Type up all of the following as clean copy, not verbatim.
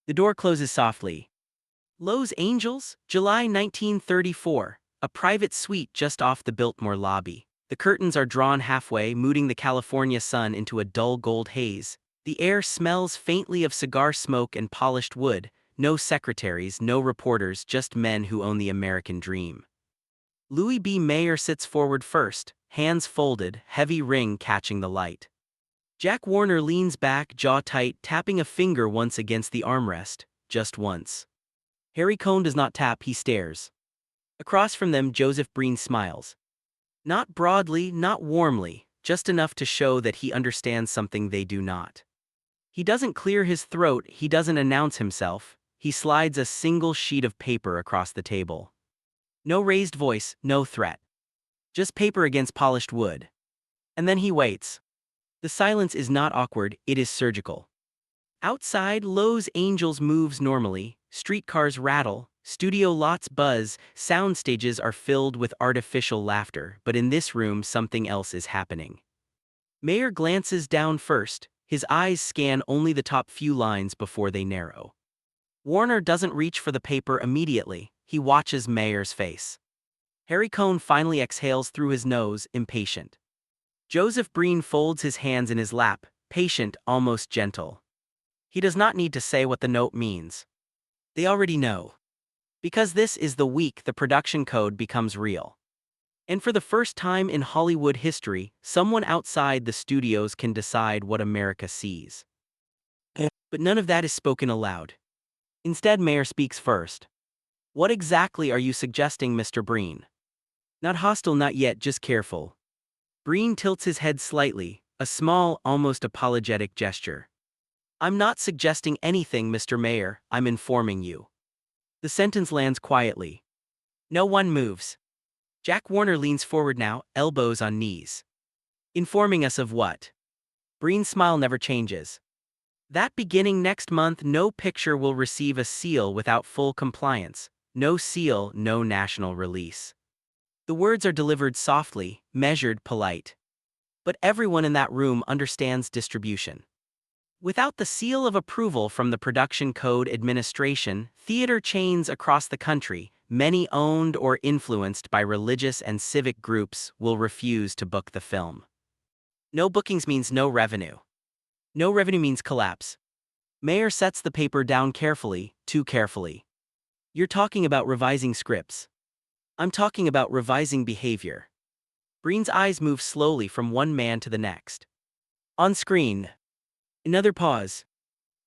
The door closes softly. Los Angeles, July 1934, a private suite just off the Biltmore lobby. The curtains are drawn halfway, mooting the California sun into a dull gold haze. The air smells faintly of cigar smoke and polished wood. No secretaries, no reporters, just men who own the American dream. Louis B. Mayer sits forward first, hands folded, heavy ring catching the light. Jack Warner leans back, jaw tight, tapping a finger once against the armrest, just once. Harry Cohn does not tap, he stares. Across from them, Joseph Breen smiles. Not broadly, not warmly, just enough to show that he understands something they do not. He doesn't clear his throat, he doesn't announce himself, he slides a single sheet of paper across the table. No raised voice, no threat. Just paper against polished wood. And then he waits. The silence is not awkward, it is surgical. Outside, Los Angeles moves normally, streetcars rattle, studio lots buzz, sound stages are filled with artificial laughter, but in this room something else is happening. Mayer glances down first, his eyes scan only the top few lines before they narrow. Warner doesn't reach for the paper immediately, he watches Mayer's face. Harry Cohn finally exhales through his nose, impatient. Joseph Breen folds his hands in his lap, patient, almost gentle. He does not need to say what the note means. They already know. Because this is the week the production code becomes real. And for the first time in Hollywood history, someone outside the studios can decide what America sees. But none of that is spoken aloud. Instead, Mayer speaks first. What exactly are you suggesting, Mr. Breen? Not hostile, not yet, just careful. Breen tilts his head slightly, a small, almost apologetic gesture. I'm not suggesting anything, Mr. Mayer, I'm informing you. The sentence lands quietly. No one moves. Jack Warner leans forward now, elbows on knees. Informing us of what? Breen's smile never changes. That beginning next month, no picture will receive a seal without full compliance. No seal, no national release. The words are delivered softly, measured, polite. But everyone in that room understands distribution. Without the seal of approval from the Production Code Administration, theater chains across the country, many owned or influenced by religious and civic groups, will refuse to book the film. No bookings means no revenue. No revenue means collapse. Mayer sets the paper down carefully, too carefully. You're talking about revising scripts. I'm talking about revising behavior. Breen's eyes move slowly from one man to the next. On screen. Another pause.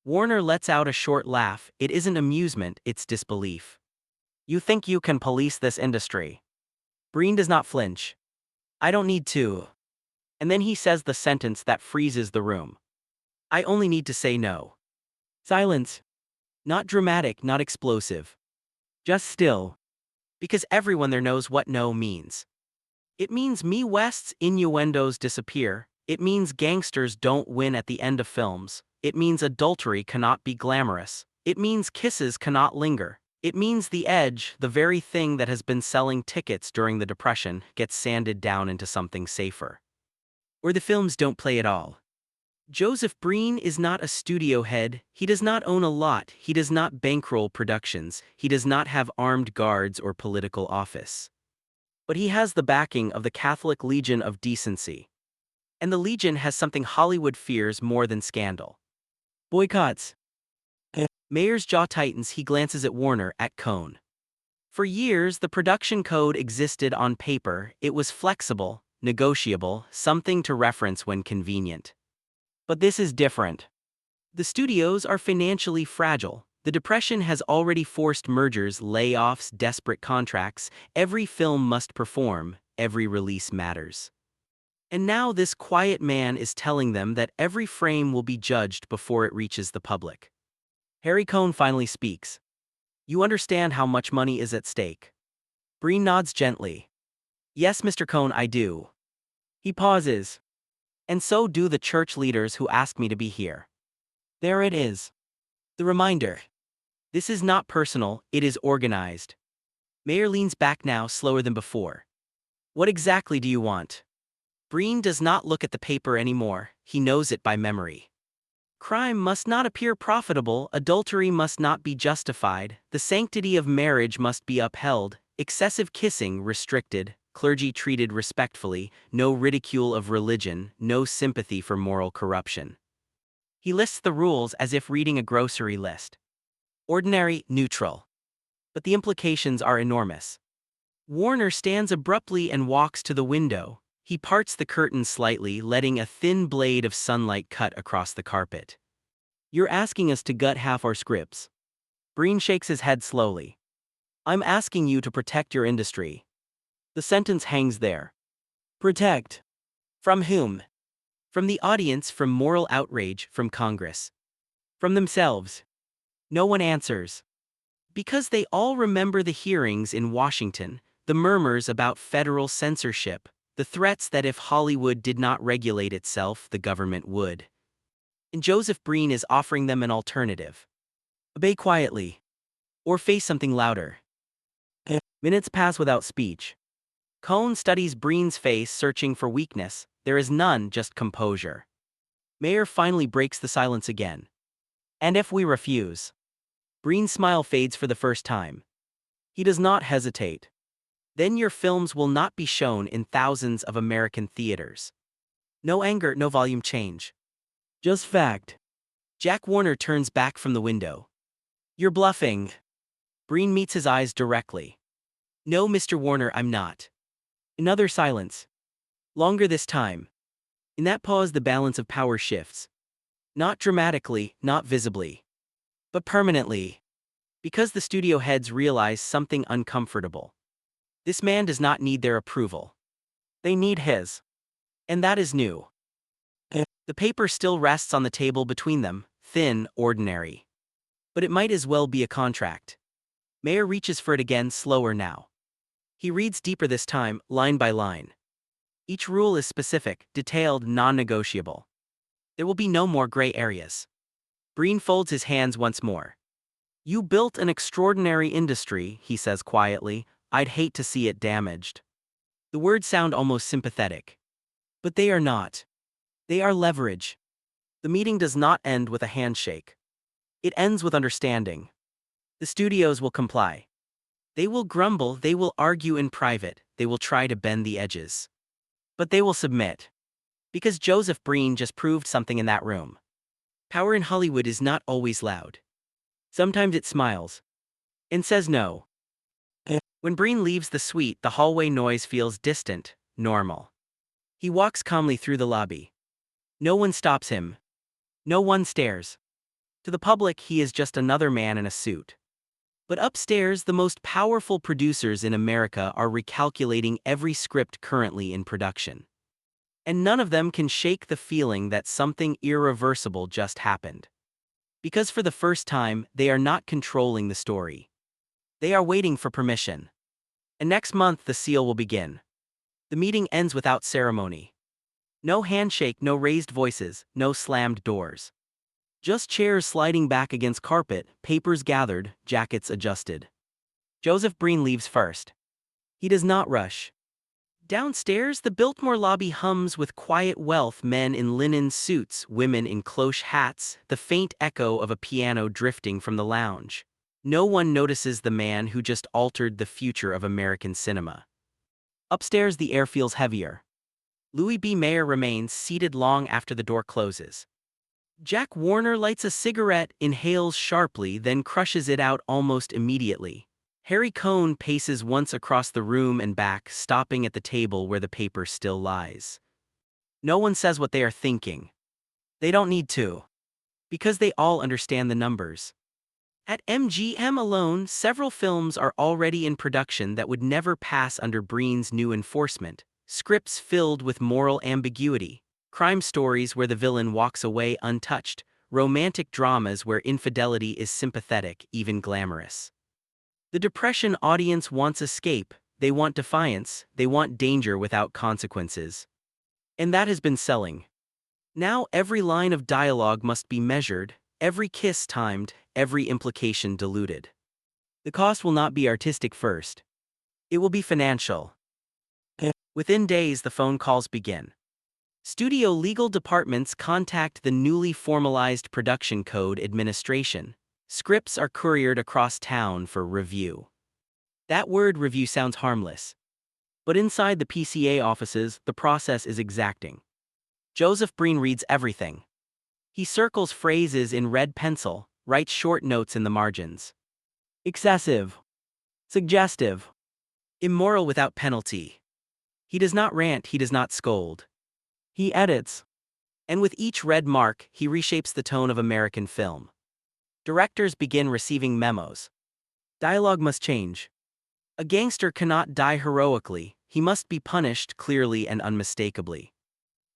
Warner lets out a short laugh. It isn't amusement, it's disbelief. You think you can police this industry? Breen does not flinch. I don't need to. And then he says the sentence that freezes the room. I only need to say no. Silence. Not dramatic, not explosive. Just still. Because everyone there knows what no means. It means Mae West's innuendos disappear. It means gangsters don't win at the end of films. It means adultery cannot be glamorous. It means kisses cannot linger. It means the edge, the very thing that has been selling tickets during the Depression, gets sanded down into something safer. Or the films don't play at all. Joseph Breen is not a studio head, he does not own a lot, he does not bankroll productions, he does not have armed guards or political office. But he has the backing of the Catholic Legion of Decency. And the Legion has something Hollywood fears more than scandal. Boycotts. Mayer's jaw tightens, he glances at Warner, at Cohn. For years, the production code existed on paper, it was flexible, negotiable, something to reference when convenient. But this is different. The studios are financially fragile. The Depression has already forced mergers, layoffs, desperate contracts. Every film must perform, every release matters. And now this quiet man is telling them that every frame will be judged before it reaches the public. Harry Cohn finally speaks. You understand how much money is at stake? Breen nods gently. Yes, Mr. Cohn, I do. He pauses. And so do the church leaders who asked me to be here. There it is. The reminder. This is not personal, it is organized. Mayer leans back now, slower than before. What exactly do you want? Breen does not look at the paper anymore, he knows it by memory. Crime must not appear profitable, adultery must not be justified, the sanctity of marriage must be upheld, excessive kissing restricted, clergy treated respectfully, no ridicule of religion, no sympathy for moral corruption. He lists the rules as if reading a grocery list. Ordinary, neutral. But the implications are enormous. Warner stands abruptly and walks to the window. He parts the curtain slightly, letting a thin blade of sunlight cut across the carpet. You're asking us to gut half our scripts. Breen shakes his head slowly. I'm asking you to protect your industry. The sentence hangs there. Protect. From whom? From the audience, from moral outrage, from Congress. From themselves. No one answers. Because they all remember the hearings in Washington, the murmurs about federal censorship, the threats that if Hollywood did not regulate itself, the government would. And Joseph Breen is offering them an alternative. Obey quietly. Or face something louder. Minutes pass without speech. Cohn studies Breen's face, searching for weakness. There is none, just composure. Mayer finally breaks the silence again. And if we refuse? Breen's smile fades for the first time. He does not hesitate. Then your films will not be shown in thousands of American theaters. No anger, no volume change. Just fact. Jack Warner turns back from the window. You're bluffing. Breen meets his eyes directly. No, Mr. Warner, I'm not. Another silence. Longer this time. In that pause, the balance of power shifts. Not dramatically, not visibly. But permanently. Because the studio heads realize something uncomfortable. This man does not need their approval. They need his. And that is new. The paper still rests on the table between them, thin, ordinary. But it might as well be a contract. Mayer reaches for it again, slower now. He reads deeper this time, line by line. Each rule is specific, detailed, non-negotiable. There will be no more gray areas. Breen folds his hands once more. You built an extraordinary industry, he says quietly. I'd hate to see it damaged. The words sound almost sympathetic. But they are not. They are leverage. The meeting does not end with a handshake. It ends with understanding. The studios will comply. They will grumble, they will argue in private, they will try to bend the edges. But they will submit. Because Joseph Breen just proved something in that room. Power in Hollywood is not always loud. Sometimes it smiles. And says no. When Breen leaves the suite, the hallway noise feels distant, normal. He walks calmly through the lobby. No one stops him. No one stares. To the public, he is just another man in a suit. But upstairs, the most powerful producers in America are recalculating every script currently in production. And none of them can shake the feeling that something irreversible just happened. Because for the first time, they are not controlling the story. They are waiting for permission. And next month, the seal will begin. The meeting ends without ceremony. No handshake, no raised voices, no slammed doors. Just chairs sliding back against carpet, papers gathered, jackets adjusted. Joseph Breen leaves first. He does not rush. Downstairs, the Biltmore lobby hums with quiet wealth, men in linen suits, women in cloche hats, the faint echo of a piano drifting from the lounge. No one notices the man who just altered the future of American cinema. Upstairs, the air feels heavier. Louis B. Mayer remains seated long after the door closes. Jack Warner lights a cigarette, inhales sharply, then crushes it out almost immediately. Harry Cohn paces once across the room and back, stopping at the table where the paper still lies. No one says what they are thinking. They don't need to. Because they all understand the numbers. At MGM alone, several films are already in production that would never pass under Breen's new enforcement. Scripts filled with moral ambiguity. Crime stories where the villain walks away untouched. Romantic dramas where infidelity is sympathetic, even glamorous. The Depression audience wants escape. They want defiance. They want danger without consequences. And that has been selling. Now every line of dialogue must be measured, every kiss timed, every implication diluted. The cost will not be artistic first. It will be financial. Within days, the phone calls begin. Studio legal departments contact the newly formalized Production Code Administration. Scripts are couriered across town for review. That word review sounds harmless. But inside the PCA offices, the process is exacting. Joseph Breen reads everything. He circles phrases in red pencil, writes short notes in the margins. Excessive. Suggestive. Immoral without penalty. He does not rant, he does not scold. He edits. And with each red mark, he reshapes the tone of American film. Directors begin receiving memos. Dialogue must change. A gangster cannot die heroically, he must be punished clearly and unmistakably.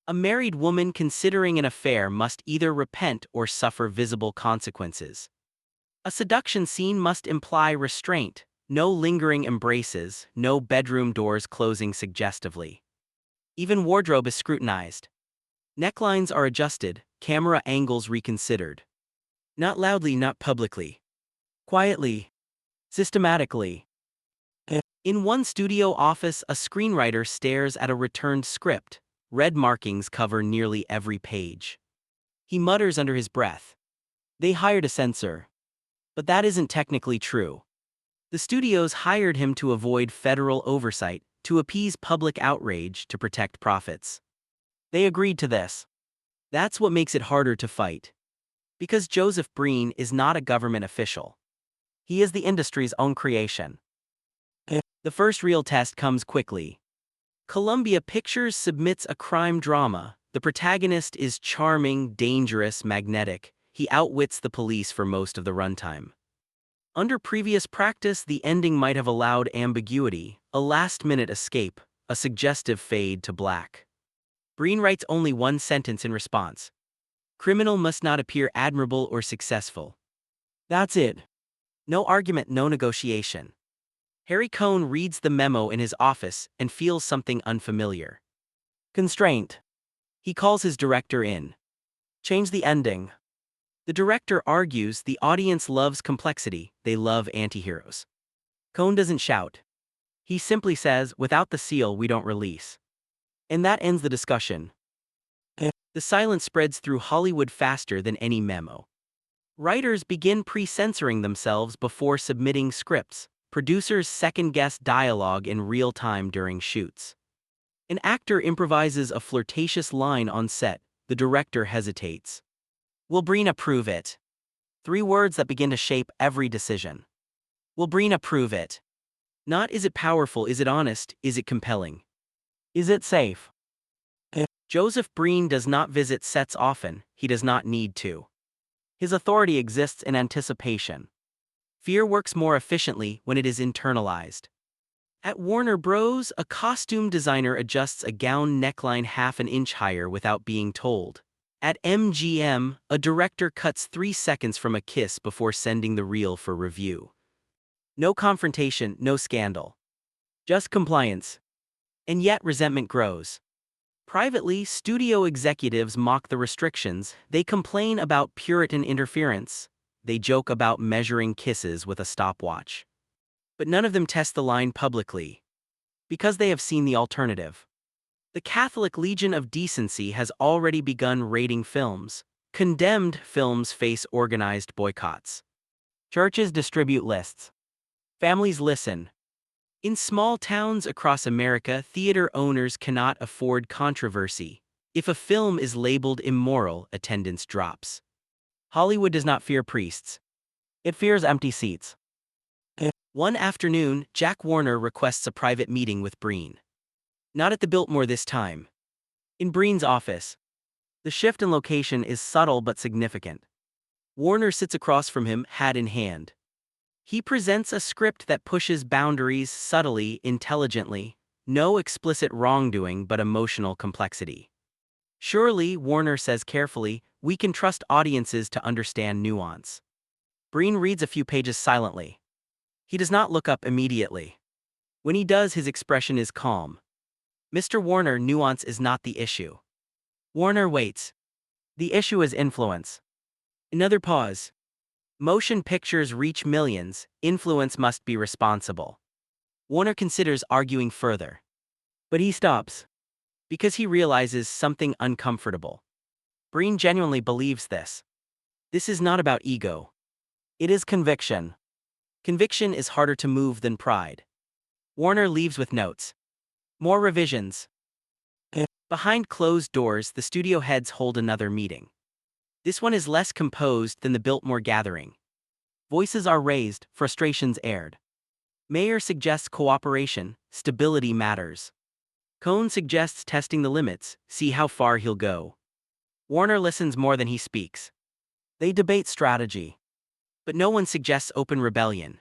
A married woman considering an affair must either repent or suffer visible consequences. A seduction scene must imply restraint, no lingering embraces, no bedroom doors closing suggestively. Even wardrobe is scrutinized. Necklines are adjusted, camera angles reconsidered. Not loudly, not publicly. Quietly. Systematically. In one studio office, a screenwriter stares at a returned script. Red markings cover nearly every page. He mutters under his breath. They hired a censor. But that isn't technically true. The studios hired him to avoid federal oversight, to appease public outrage, to protect profits. They agreed to this. That's what makes it harder to fight. Because Joseph Breen is not a government official. He is the industry's own creation. The first real test comes quickly. Columbia Pictures submits a crime drama. The protagonist is charming, dangerous, magnetic. He outwits the police for most of the runtime. Under previous practice, the ending might have allowed ambiguity, a last-minute escape, a suggestive fade to black. Breen writes only one sentence in response. Criminal must not appear admirable or successful. That's it. No argument, no negotiation. Harry Cohn reads the memo in his office and feels something unfamiliar. Constraint. He calls his director in. Change the ending. The director argues the audience loves complexity, they love antiheroes. Cohn doesn't shout. He simply says, without the seal we don't release. And that ends the discussion. The silence spreads through Hollywood faster than any memo. Writers begin pre-censoring themselves before submitting scripts. Producers second-guess dialogue in real time during shoots. An actor improvises a flirtatious line on set. The director hesitates. Will Breen approve it? 3 words that begin to shape every decision. Will Breen approve it? Not is it powerful, is it honest, is it compelling? Is it safe? Joseph Breen does not visit sets often, he does not need to. His authority exists in anticipation. Fear works more efficiently when it is internalized. At Warner Bros., a costume designer adjusts a gown neckline half an inch higher without being told. At MGM, a director cuts 3 seconds from a kiss before sending the reel for review. No confrontation, no scandal. Just compliance. And yet resentment grows. Privately, studio executives mock the restrictions, they complain about Puritan interference. They joke about measuring kisses with a stopwatch. But none of them test the line publicly. Because they have seen the alternative. The Catholic Legion of Decency has already begun rating films. Condemned films face organized boycotts. Churches distribute lists. Families listen. In small towns across America, theater owners cannot afford controversy. If a film is labeled immoral, attendance drops. Hollywood does not fear priests. It fears empty seats. One afternoon, Jack Warner requests a private meeting with Breen. Not at the Biltmore this time. In Breen's office. The shift in location is subtle but significant. Warner sits across from him, hat in hand. He presents a script that pushes boundaries subtly, intelligently. No explicit wrongdoing but emotional complexity. Surely, Warner says carefully, we can trust audiences to understand nuance. Breen reads a few pages silently. He does not look up immediately. When he does, his expression is calm. Mr. Warner, nuance is not the issue. Warner waits. The issue is influence. Another pause. Motion pictures reach millions, influence must be responsible. Warner considers arguing further. But he stops. because he realizes something uncomfortable. Breen genuinely believes this. This is not about ego. It is conviction. Conviction is harder to move than pride. Warner leaves with notes. More revisions. Behind closed doors, the studio heads hold another meeting. This one is less composed than the Biltmore gathering. Voices are raised, frustrations aired. Mayer suggests cooperation, stability matters. Cohn suggests testing the limits, see how far he'll go. Warner listens more than he speaks. They debate strategy. But no one suggests open rebellion.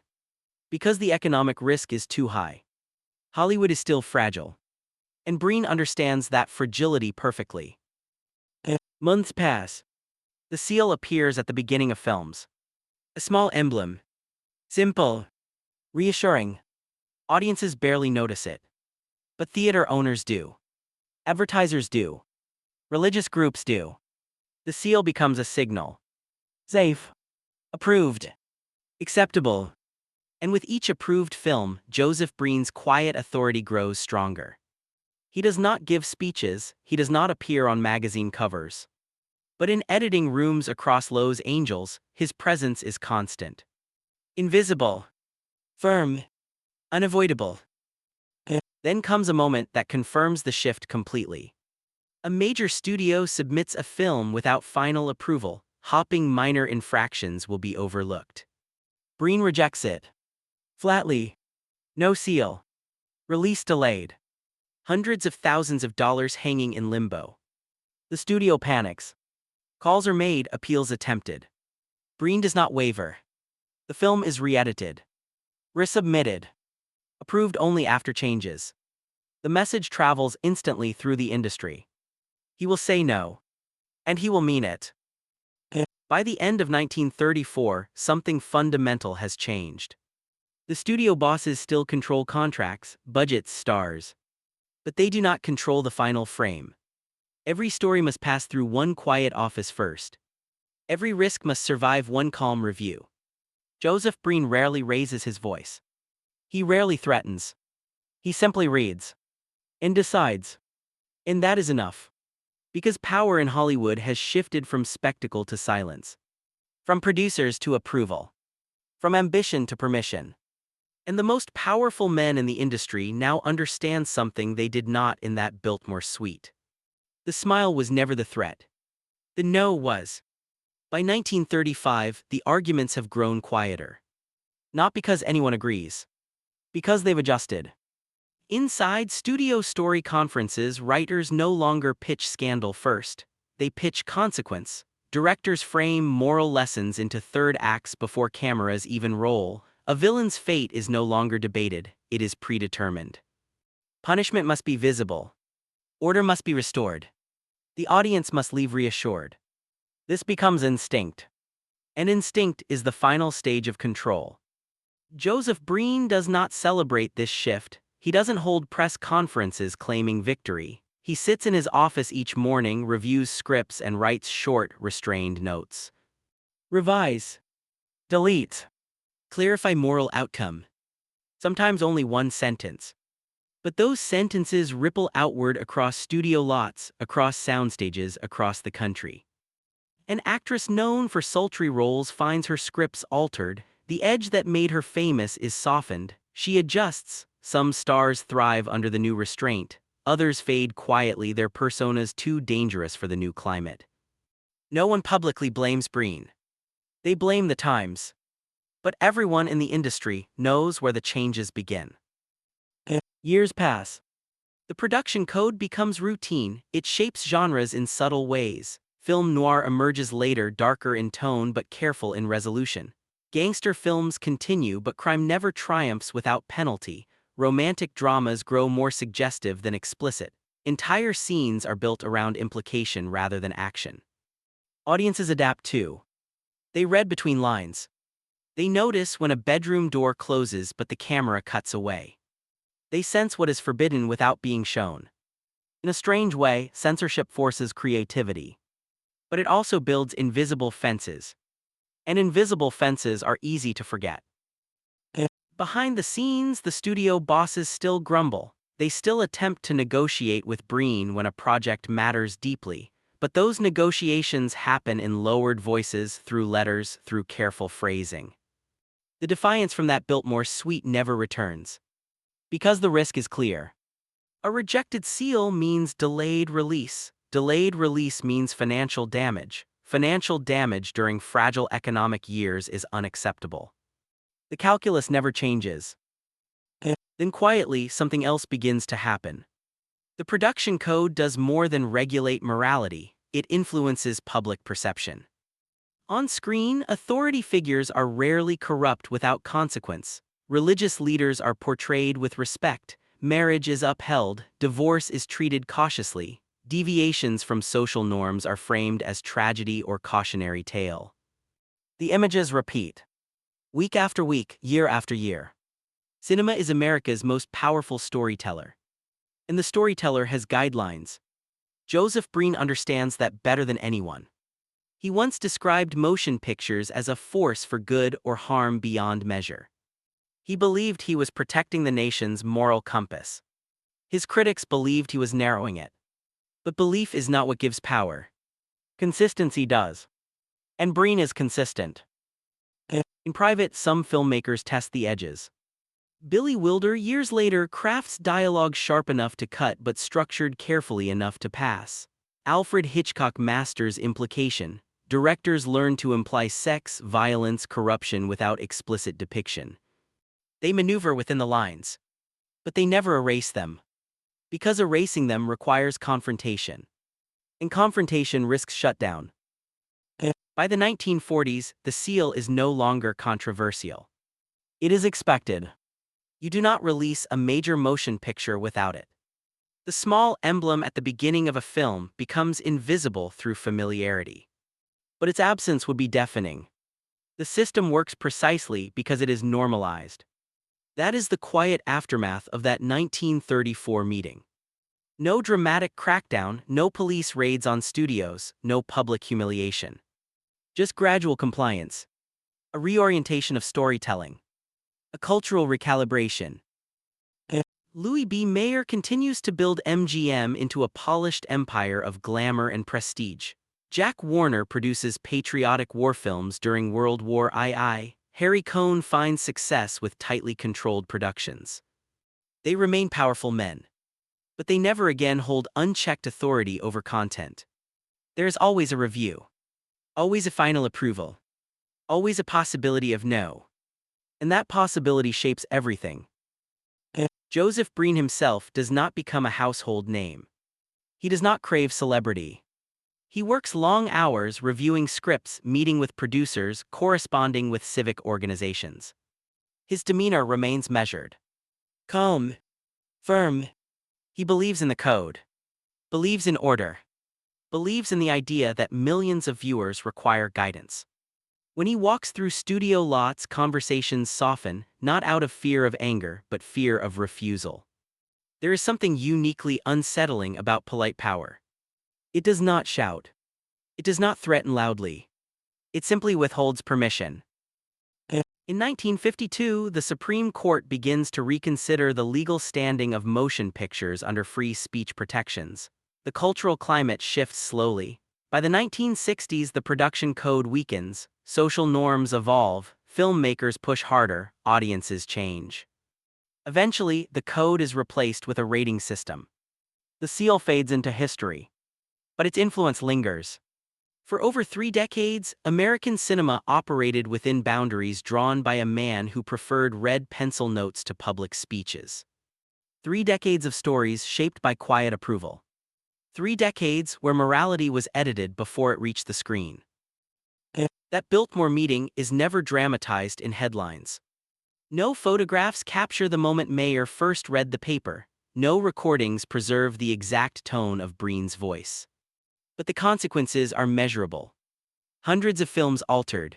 Because the economic risk is too high. Hollywood is still fragile. And Breen understands that fragility perfectly. Months pass. The seal appears at the beginning of films. A small emblem. Simple. Reassuring. Audiences barely notice it. But theater owners do. Advertisers do. Religious groups do. The seal becomes a signal. Safe. Approved. Acceptable. And with each approved film, Joseph Breen's quiet authority grows stronger. He does not give speeches, he does not appear on magazine covers. But in editing rooms across Los Angeles, his presence is constant. Invisible. Firm. Unavoidable. Then comes a moment that confirms the shift completely. A major studio submits a film without final approval, hoping minor infractions will be overlooked. Breen rejects it. Flatly. No seal. Release delayed. Hundreds of thousands of dollars hanging in limbo. The studio panics. Calls are made, appeals attempted. Breen does not waver. The film is re-edited. Resubmitted. Approved only after changes. The message travels instantly through the industry. He will say no. And he will mean it. By the end of 1934, something fundamental has changed. The studio bosses still control contracts, budgets, stars. But they do not control the final frame. Every story must pass through one quiet office first. Every risk must survive one calm review. Joseph Breen rarely raises his voice. He rarely threatens. He simply reads. And decides. And that is enough. Because power in Hollywood has shifted from spectacle to silence. From producers to approval. From ambition to permission. And the most powerful men in the industry now understand something they did not in that Biltmore suite. The smile was never the threat. The no was. By 1935, the arguments have grown quieter. Not because anyone agrees. Because they've adjusted. Inside studio story conferences, writers no longer pitch scandal first. They pitch consequence. Directors frame moral lessons into third acts before cameras even roll. A villain's fate is no longer debated, it is predetermined. Punishment must be visible. Order must be restored. The audience must leave reassured. This becomes instinct. And instinct is the final stage of control. Joseph Breen does not celebrate this shift. He doesn't hold press conferences claiming victory. He sits in his office each morning, reviews scripts, and writes short, restrained notes. Revise. Delete. Clarify moral outcome. Sometimes only one sentence. But those sentences ripple outward across studio lots, across soundstages, across the country. An actress known for sultry roles finds her scripts altered. The edge that made her famous is softened. She adjusts. Some stars thrive under the new restraint. Others fade quietly, their personas too dangerous for the new climate. No one publicly blames Breen. They blame the times. But everyone in the industry knows where the changes begin. Years pass. The production code becomes routine. It shapes genres in subtle ways. Film noir emerges later, darker in tone but careful in resolution. Gangster films continue, but crime never triumphs without penalty. Romantic dramas grow more suggestive than explicit. Entire scenes are built around implication rather than action. Audiences adapt too. They read between lines. They notice when a bedroom door closes but the camera cuts away. They sense what is forbidden without being shown. In a strange way, censorship forces creativity. But it also builds invisible fences. And invisible fences are easy to forget. Behind the scenes, the studio bosses still grumble. They still attempt to negotiate with Breen when a project matters deeply, but those negotiations happen in lowered voices, through letters, through careful phrasing. The defiance from that Biltmore suite never returns. Because the risk is clear. A rejected seal means delayed release. Delayed release means financial damage. Financial damage during fragile economic years is unacceptable. The calculus never changes. Then quietly, something else begins to happen. The production code does more than regulate morality, it influences public perception. On screen, authority figures are rarely corrupt without consequence. Religious leaders are portrayed with respect. Marriage is upheld, divorce is treated cautiously. Deviations from social norms are framed as tragedy or cautionary tale. The images repeat. Week after week, year after year. Cinema is America's most powerful storyteller. And the storyteller has guidelines. Joseph Breen understands that better than anyone. He once described motion pictures as a force for good or harm beyond measure. He believed he was protecting the nation's moral compass. His critics believed he was narrowing it. But belief is not what gives power. Consistency does. And Breen is consistent. In private, some filmmakers test the edges. Billy Wilder years later crafts dialogue sharp enough to cut but structured carefully enough to pass. Alfred Hitchcock masters implication. Directors learn to imply sex, violence, corruption without explicit depiction. They maneuver within the lines. But they never erase them. Because erasing them requires confrontation. And confrontation risks shutdown. By the 1940s, the seal is no longer controversial. It is expected. You do not release a major motion picture without it. The small emblem at the beginning of a film becomes invisible through familiarity. But its absence would be deafening. The system works precisely because it is normalized. That is the quiet aftermath of that 1934 meeting. No dramatic crackdown, no police raids on studios, no public humiliation. Just gradual compliance. A reorientation of storytelling. A cultural recalibration. Louis B. Mayer continues to build MGM into a polished empire of glamour and prestige. Jack Warner produces patriotic war films during World War II. Harry Cohn finds success with tightly controlled productions. They remain powerful men. But they never again hold unchecked authority over content. There is always a review. Always a final approval. Always a possibility of no. And that possibility shapes everything. Joseph Breen himself does not become a household name. He does not crave celebrity. He works long hours reviewing scripts, meeting with producers, corresponding with civic organizations. His demeanor remains measured. Calm. Firm. He believes in the code. Believes in order. Believes in the idea that millions of viewers require guidance. When he walks through studio lots, conversations soften, not out of fear of anger, but fear of refusal. There is something uniquely unsettling about polite power. It does not shout. It does not threaten loudly. It simply withholds permission. In 1952, the Supreme Court begins to reconsider the legal standing of motion pictures under free speech protections. The cultural climate shifts slowly. By the 1960s, the production code weakens, social norms evolve, filmmakers push harder, audiences change. Eventually, the code is replaced with a rating system. The seal fades into history. But its influence lingers. For over 3 decades, American cinema operated within boundaries drawn by a man who preferred red pencil notes to public speeches. 3 decades of stories shaped by quiet approval. 3 decades where morality was edited before it reached the screen. That Biltmore meeting is never dramatized in headlines. No photographs capture the moment Mayer first read the paper. No recordings preserve the exact tone of Breen's voice. But the consequences are measurable. Hundreds of films altered.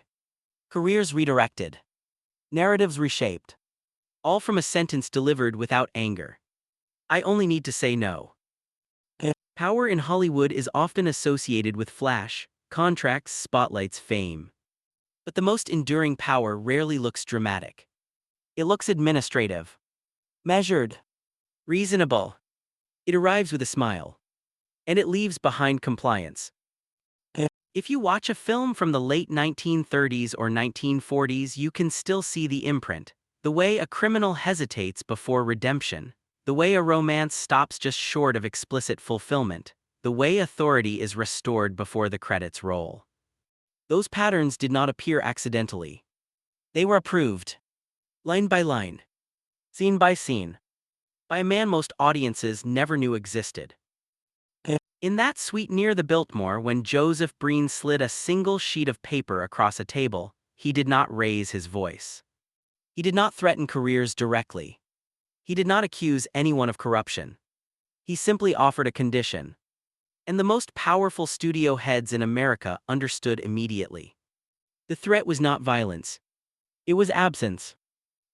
Careers redirected. Narratives reshaped. All from a sentence delivered without anger. I only need to say no. Power in Hollywood is often associated with flash, contracts, spotlights, fame. But the most enduring power rarely looks dramatic. It looks administrative. Measured. Reasonable. It arrives with a smile. And it leaves behind compliance. If you watch a film from the late 1930s or 1940s, you can still see the imprint. The way a criminal hesitates before redemption. The way a romance stops just short of explicit fulfillment. The way authority is restored before the credits roll. Those patterns did not appear accidentally. They were approved. Line by line. Scene by scene. By a man most audiences never knew existed. In that suite near the Biltmore, when Joseph Breen slid a single sheet of paper across a table, he did not raise his voice. He did not threaten careers directly. He did not accuse anyone of corruption. He simply offered a condition. And the most powerful studio heads in America understood immediately. The threat was not violence. It was absence.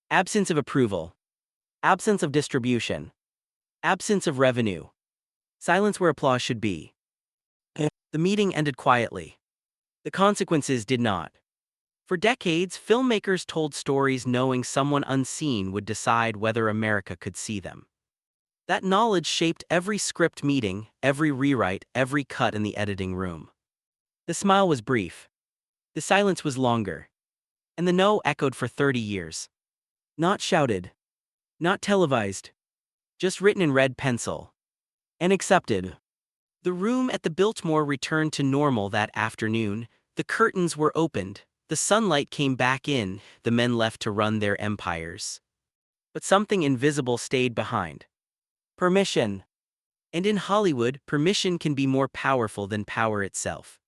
Absence of approval. Absence of distribution. Absence of revenue. Silence where applause should be. The meeting ended quietly. The consequences did not. For decades, filmmakers told stories knowing someone unseen would decide whether America could see them. That knowledge shaped every script meeting, every rewrite, every cut in the editing room. The smile was brief. The silence was longer. And the no echoed for 30 years. Not shouted. Not televised. Just written in red pencil. And accepted. The room at the Biltmore returned to normal that afternoon. The curtains were opened. The sunlight came back in. The men left to run their empires. But something invisible stayed behind. Permission. And in Hollywood, permission can be more powerful than power itself.